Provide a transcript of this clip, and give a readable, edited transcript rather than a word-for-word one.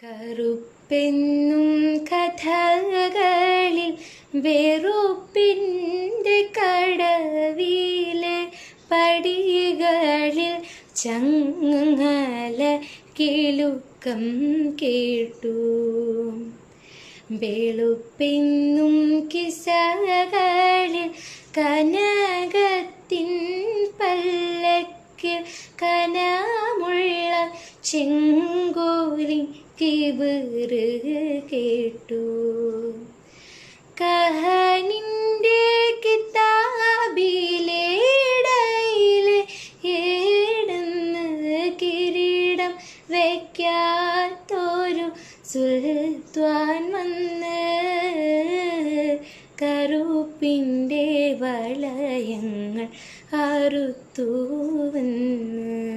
കറുപ്പെന്നും കഥകളിൽ വെറുപ്പിൻ്റെ കടവിലെ പടികളിൽ ചങ്ങല കിലുക്കം കേട്ടു. വെളുപ്പെന്നും കിസകളിൽ കനകത്തിൻ പല്ലക്കിൽ കനമുള്ള ചെങ്കോലി കിബിറ് കേട്ടു. കഹനിൻ്റെ കിതാബിലേടയിലെ ഏടുന്ന് കിരീടം വയ്ക്കാത്തൊരു സുൽത്താൻ വന്ന് കറുപ്പിൻ്റെ വളയങ്ങൾ അറുത്തു വന്ന്.